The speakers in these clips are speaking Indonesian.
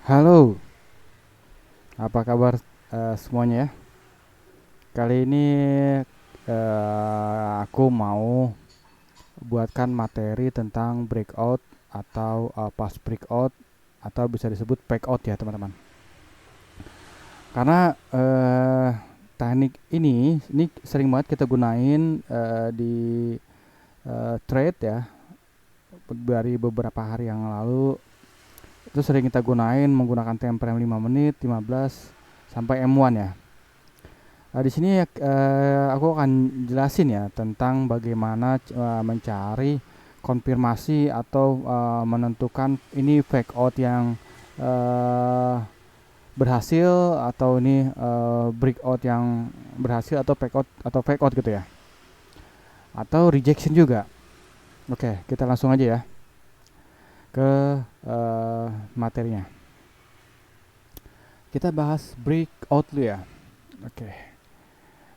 Halo, apa kabar semuanya ya? Kali ini aku mau buatkan materi tentang breakout atau past breakout atau bisa disebut breakout ya teman-teman. Karena teknik ini sering banget kita gunain di trade ya dari beberapa hari yang lalu. Itu sering kita gunain menggunakan time frame 5 menit, 15 sampai M1 ya. Di sini aku akan jelasin ya tentang bagaimana mencari konfirmasi atau menentukan ini fake out yang uh, berhasil atau ini breakout yang berhasil atau fake out gitu ya. Atau rejection juga. Oke, kita langsung aja ya ke materinya. Kita bahas breakout dulu ya. Oke.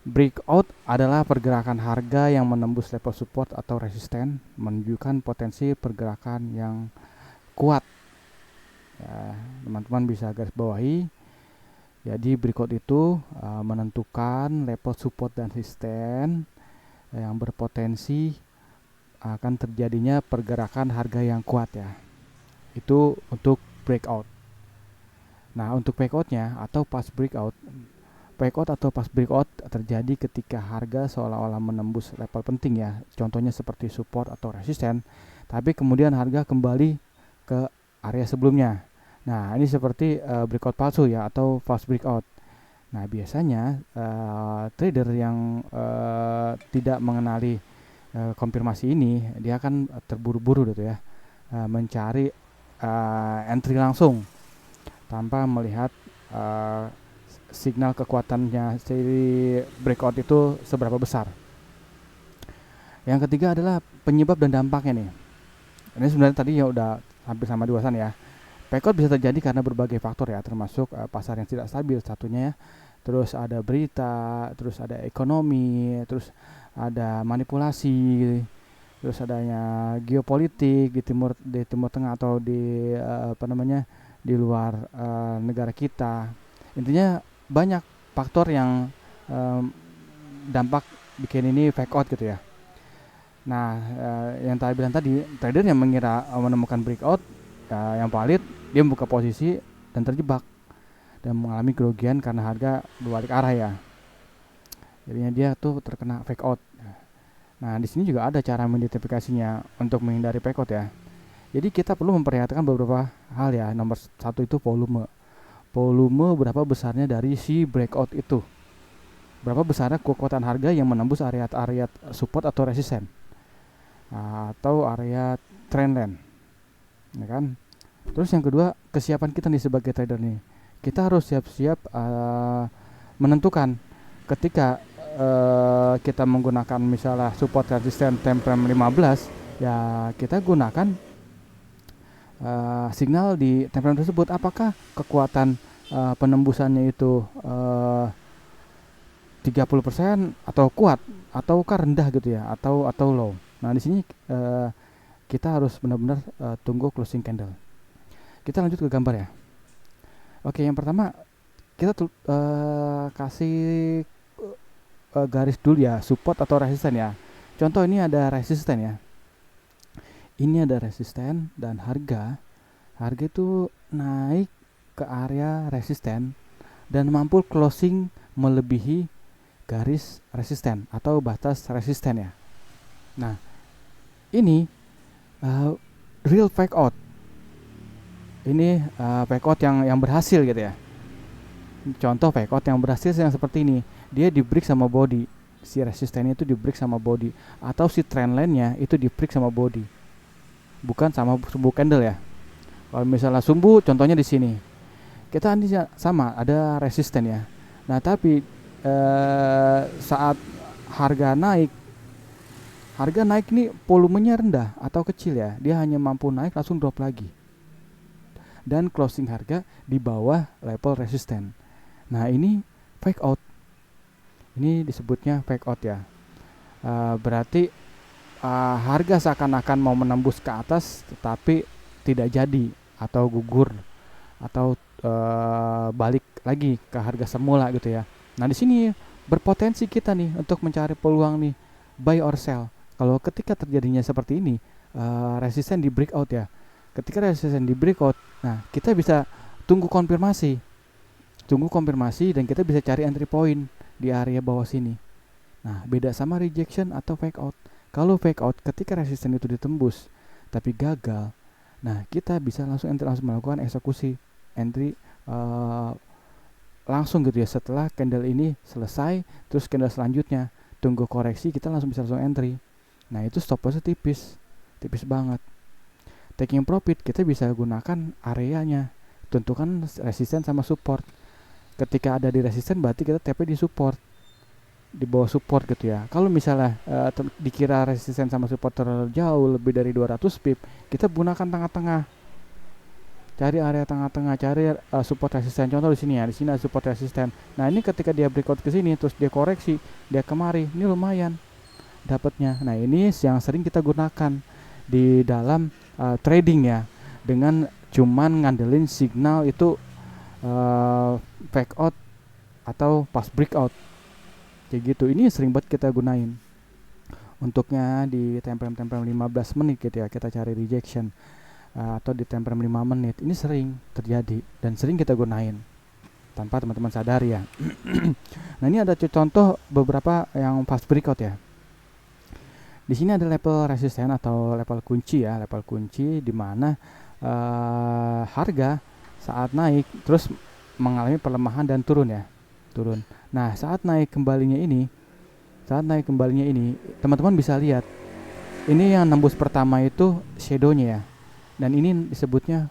Breakout adalah pergerakan harga yang menembus level support atau resisten, menunjukkan potensi pergerakan yang kuat. Ya, teman-teman bisa garis bawahi. Jadi breakout itu menentukan level support dan resisten yang berpotensi akan terjadinya pergerakan harga yang kuat ya. Itu untuk breakout. Nah, untuk breakoutnya atau pas breakout, breakout atau pas breakout terjadi ketika harga seolah-olah menembus level penting ya. Contohnya seperti support atau resisten, tapi kemudian harga kembali ke area sebelumnya. Nah, ini seperti breakout palsu ya atau false breakout. Nah, biasanya trader yang tidak mengenali konfirmasi ini, dia akan terburu-buru gitu ya, mencari entry langsung tanpa melihat uh, signal kekuatannya si breakout itu seberapa besar. Yang ketiga adalah penyebab dan dampaknya nih. Ini sebenarnya tadi ya udah hampir sama di ulasan ya. Breakout bisa terjadi karena berbagai faktor ya, termasuk pasar yang tidak stabil satunya ya. Terus ada berita, terus ada ekonomi, terus ada manipulasi, terus adanya geopolitik di timur tengah atau di apa namanya di luar negara kita. Intinya banyak faktor yang um, dampak bikin ini fake out gitu ya. Nah, yang tadi bilang tadi, trader yang mengira menemukan breakout yang valid, dia membuka posisi dan terjebak dan mengalami kerugian karena harga berbalik arah ya. Jadinya dia tuh terkena fake out. Nah, di sini juga ada cara mengidentifikasinya untuk menghindari fake out ya. Jadi kita perlu memperhatikan beberapa hal ya. Nomor satu itu volume. Volume berapa besarnya dari si breakout itu. Berapa besarnya kekuatan harga yang menembus area-area support atau resisten atau area trendline, ya kan? Terus yang kedua, kesiapan kita nih sebagai trader nih. Kita harus siap-siap menentukan ketika kita menggunakan misalnya support resisten time frame 15, ya kita gunakan signal di time frame tersebut apakah kekuatan penembusannya itu 30% atau kuat ataukah rendah gitu ya atau low. Nah, di sini kita harus benar-benar tunggu closing candle. Kita lanjut ke gambar ya. Oke, yang pertama kita kasih garis dulu ya, support atau resisten ya. Contoh ini ada resisten ya. Ini ada resisten dan harga itu naik ke area resisten dan mampu closing melebihi garis resisten atau batas resisten ya. Nah, ini uh, real fake out. Ini fake out yang berhasil gitu ya. Contoh fake out yang berhasil yang seperti ini. Dia di break sama body. Si resistennya itu di break sama body atau si trendline-nya itu di break sama body. Bukan sama sumbu candle ya. Kalau misalnya sumbu contohnya di sini. Kita ini sama ada resisten ya. Nah, tapi saat harga naik ini volumenya rendah atau kecil ya, dia hanya mampu naik langsung drop lagi dan closing harga di bawah level resisten. Nah, ini fake out, ini disebutnya fake out ya. Berarti harga seakan-akan mau menembus ke atas tetapi tidak jadi atau gugur atau balik lagi ke harga semula gitu ya. Nah, di sini berpotensi kita nih untuk mencari peluang nih buy or sell. Kalau ketika terjadinya seperti ini, resisten di breakout ya. Ketika resisten di breakout, nah kita bisa tunggu konfirmasi. Tunggu konfirmasi dan kita bisa cari entry point di area bawah sini. Nah, beda sama rejection atau fake out. Kalau fake out ketika resisten itu ditembus tapi gagal, nah kita bisa langsung melakukan eksekusi entry langsung gitu ya. Setelah candle ini selesai, terus candle selanjutnya tunggu koreksi, kita langsung entry. Nah, itu stop lossnya tipis banget. Taking profit kita bisa gunakan areanya, tentukan resisten sama support. Ketika ada di resisten berarti kita TP di support, di bawah support gitu ya. Kalau misalnya dikira resisten sama support terlalu jauh, lebih dari 200 pip, kita gunakan tengah-tengah. Cari area tengah-tengah, cari support resisten. Contoh di sini ya, di sini ada support resisten. Nah, ini ketika dia breakout ke sini terus dia koreksi, dia kemari, ini lumayan dapatnya. Nah, ini yang sering kita gunakan di dalam trading ya, dengan cuman ngandelin signal itu fake out atau pas breakout kayak gitu. Ini sering banget kita gunain. Untuknya di time frame 15 menit gitu ya, kita cari rejection atau di time frame 5 menit. Ini sering terjadi dan sering kita gunain tanpa teman-teman sadar ya. Nah, ini ada contoh beberapa yang fast breakout ya. Di sini ada level resisten atau level kunci ya, level kunci di mana harga saat naik terus mengalami pelemahan dan turun ya, turun. Nah, saat naik kembalinya ini, teman-teman bisa lihat ini yang nembus pertama itu shadownya ya, dan ini disebutnya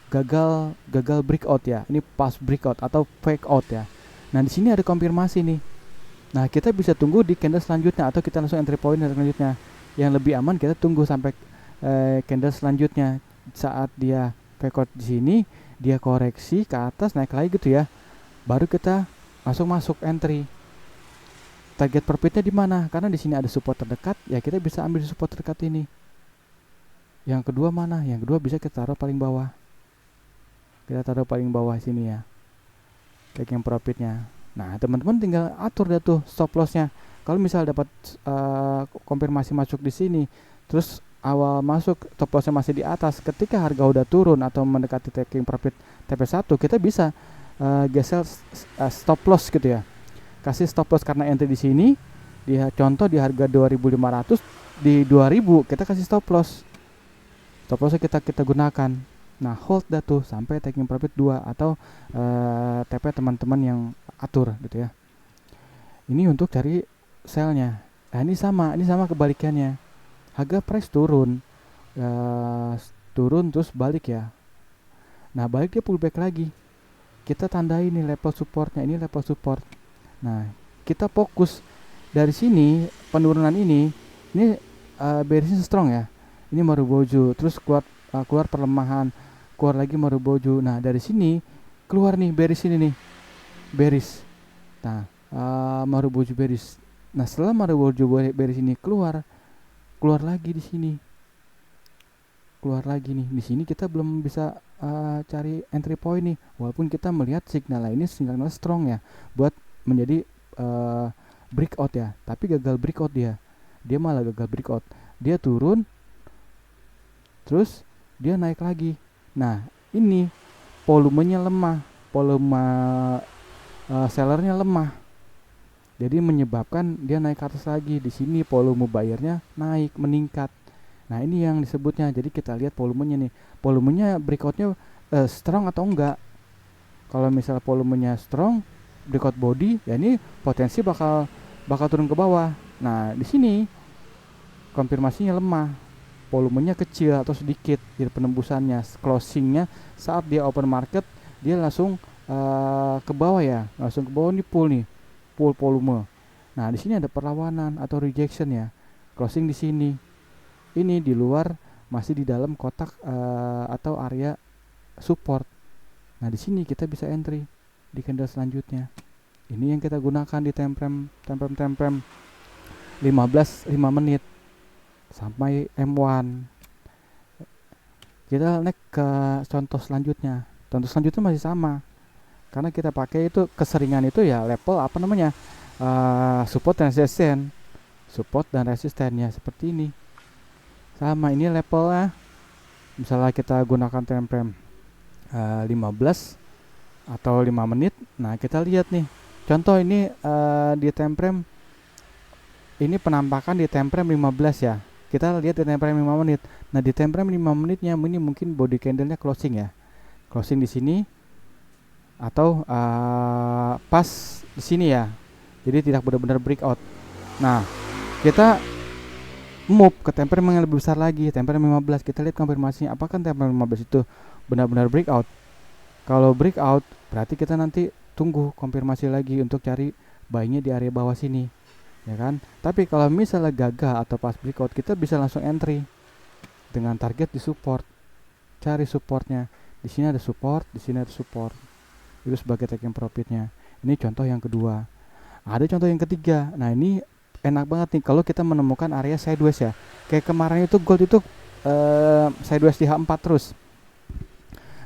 gagal breakout ya. Ini pas breakout atau fake out ya. Nah, di sini ada konfirmasi nih. Nah, kita bisa tunggu di candle selanjutnya atau kita langsung entry point selanjutnya. Yang lebih aman kita tunggu sampai candle selanjutnya. Saat dia fake out di sini, dia koreksi ke atas naik lagi gitu ya. Baru kita langsung masuk entry. Target profitnya di mana? Karena di sini ada support terdekat, ya kita bisa ambil support terdekat ini. Yang kedua mana? Yang kedua bisa kita taruh paling bawah. Kita taruh paling bawah sini ya, taking profitnya. Nah, teman-teman tinggal atur dah tuh stop lossnya. Kalau misal dapat konfirmasi masuk di sini, terus awal masuk stop lossnya masih di atas, ketika harga udah turun atau mendekati taking profit TP1, kita bisa geser stop loss gitu ya. Kasih stop loss karena entry di sini, dia contoh di harga 2.500, di 2.000 kita kasih stop loss. Stop lossnya kita gunakan. Nah, hold dah tuh sampai taking profit 2 atau TP teman-teman yang atur gitu ya. Ini untuk cari sell-nya. Nah, ini sama kebalikannya. Harga price turun terus balik ya. Nah, balik dia pullback lagi. Kita tandai nih level supportnya, ini level support. Nah, kita fokus dari sini penurunan ini bearish strong ya. Ini Marubozu, terus keluar perlemahan, keluar lagi Marubozu. Nah, dari sini keluar nih bearish ini nih, bearish. Nah, Marubozu bearish. Nah, setelah Marubozu bearish ini keluar lagi di sini, keluar lagi nih. Di sini kita belum bisa cari entry point nih, walaupun kita melihat signal ini signal strong ya, buat menjadi breakout ya. Tapi gagal breakout dia malah gagal breakout. Dia turun, terus dia naik lagi. Nah, ini volumenya lemah, volume sellernya lemah, jadi menyebabkan dia naik ke atas lagi. Di sini volume buyernya naik, meningkat. Nah, ini yang disebutnya. Jadi kita lihat volumenya nih, volumenya breakoutnya strong atau enggak. Kalau misal volumenya strong, breakout body, ya ini potensi bakal turun ke bawah. Nah, di sini konfirmasinya lemah, volumenya kecil atau sedikit, jadi penembusannya, closingnya saat dia open market dia langsung ke bawah ya, langsung ke bawah nih, pull volume. Nah, di sini ada perlawanan atau rejection ya, closing di sini, ini di luar, masih di dalam kotak atau area support. Nah, di sini kita bisa entry di candle selanjutnya. Ini yang kita gunakan di time frame 5 menit sampai M1. Kita naik ke contoh selanjutnya. Contoh selanjutnya masih sama, karena kita pakai itu keseringan itu ya level apa namanya, support dan resisten. Support dan resistennya seperti ini. Sama ini levelnya. Misalnya kita gunakan time frame 15 atau 5 menit. Nah, kita lihat nih. Contoh ini di time frame ini penampakan di time frame 15 ya. Kita lihat di time frame 5 menit. Nah, di time frame 5 menitnya ini mungkin body candle-nya closing ya. Closing di sini atau pas di sini ya. Jadi tidak benar-benar breakout. Nah, kita move ke time frame yang lebih besar lagi, time frame 15. Kita lihat konfirmasinya apakah time frame 15 itu benar-benar breakout. Kalau breakout berarti kita nanti tunggu konfirmasi lagi untuk cari buy-nya di area bawah sini, ya kan? Tapi kalau misalnya gagal atau pas breakout, kita bisa langsung entry dengan target di support. Cari supportnya. Di sini ada support, di sini ada support. Itu sebagai taking profitnya. Ini contoh yang kedua. Ada contoh yang ketiga. Nah, ini enak banget nih kalau kita menemukan area sideways ya. Kayak kemarin itu gold itu sideways di H4 terus.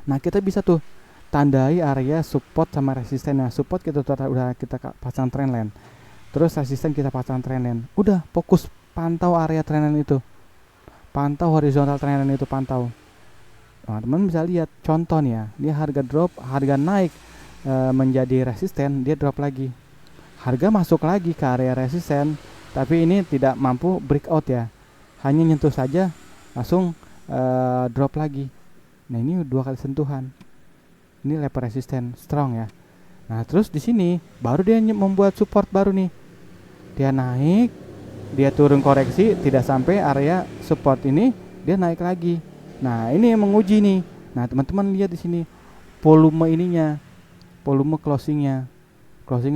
Nah, kita bisa tuh tandai area support sama resistennya. Support kita udah kita pasang trendline. Terus resisten kita pasang trendline. Udah fokus pantau area trendline itu. Pantau horizontal trendline itu, pantau. Nah, teman bisa lihat contoh nih ya. Dia harga drop, harga naik menjadi resisten, dia drop lagi. Harga masuk lagi ke area resisten, tapi ini tidak mampu breakout ya. Hanya nyentuh saja langsung drop lagi. Nah, ini 2 kali sentuhan. Ini level resisten strong ya. Nah, terus di sini baru dia membuat support baru nih. Dia naik, dia turun koreksi, tidak sampai area support ini, dia naik lagi. Nah, ini yang menguji nih. Nah, teman-teman lihat di sini volume ininya, volume closingnya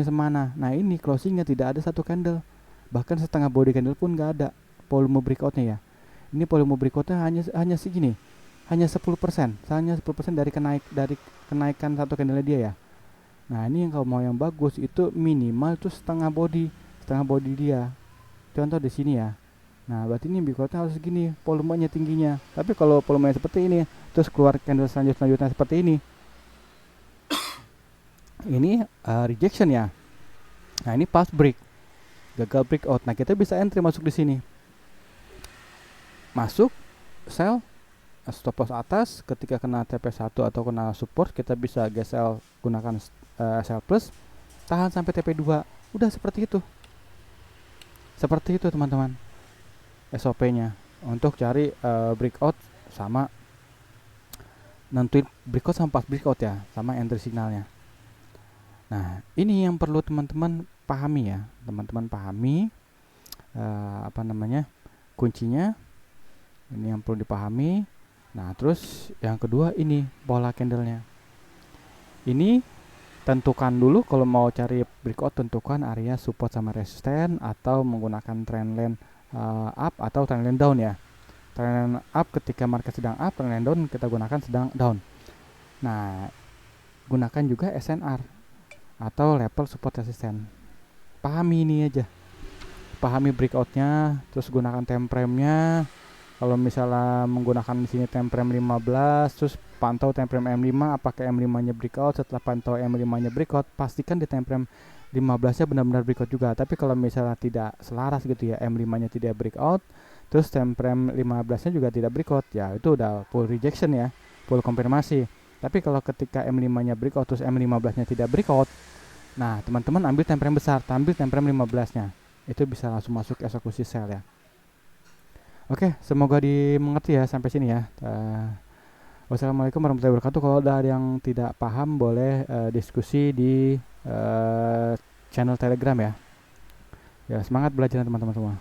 semana. Nah, ini closingnya tidak ada satu candle, bahkan setengah body candle pun nggak ada volume breakoutnya ya. Ini volume breakoutnya hanya segini, hanya 10%, hanya 10% dari kenaikan satu candle dia ya. Nah, ini yang kalau mau yang bagus itu minimal itu setengah body dia. Contoh di sini ya. Nah, berarti ini breakoutnya harus segini, volumenya tingginya. Tapi kalau volumenya seperti ini, terus keluar candle selanjutnya seperti ini rejection ya. Nah, ini pas break, gagal breakout. Nah, kita bisa entry masuk di sini. Masuk, sell, stop loss atas. Ketika kena TP1 atau kena support, kita bisa gesel gunakan sell plus, tahan sampai TP2. Udah seperti itu. Seperti itu teman-teman. SOP-nya untuk cari breakout sama nentuin breakout sama pas breakout ya, sama entry signalnya. Nah, ini yang perlu teman-teman pahami ya. Teman-teman pahami kuncinya. Ini yang perlu dipahami. Nah, terus yang kedua ini pola candlenya. Ini tentukan dulu kalau mau cari breakout, tentukan area support sama resisten atau menggunakan trendline up atau trendline down ya. Trendline up ketika market sedang up, trendline down kita gunakan sedang down. Nah, gunakan juga SNR atau level support resisten. Pahami ini aja, pahami breakoutnya, terus gunakan time frame-nya. Kalau misalnya menggunakan di sini time frame 15, terus pantau time frame M5 apakah M5-nya breakout. Setelah pantau M5-nya breakout, pastikan di time frame 15-nya benar-benar breakout juga. Tapi kalau misalnya tidak selaras gitu ya, M5-nya tidak breakout, terus time frame 15-nya juga tidak breakout, ya itu udah full rejection ya, full konfirmasi. Tapi kalau ketika M5-nya breakout terus M15-nya tidak breakout, nah teman-teman ambil time frame besar, ambil time frame 15-nya. Itu bisa langsung masuk eksekusi sell ya. Oke, semoga dimengerti ya sampai sini ya. Wassalamualaikum warahmatullahi wabarakatuh. Kalau ada yang tidak paham boleh diskusi di channel Telegram ya. Ya, semangat belajar teman-teman semua.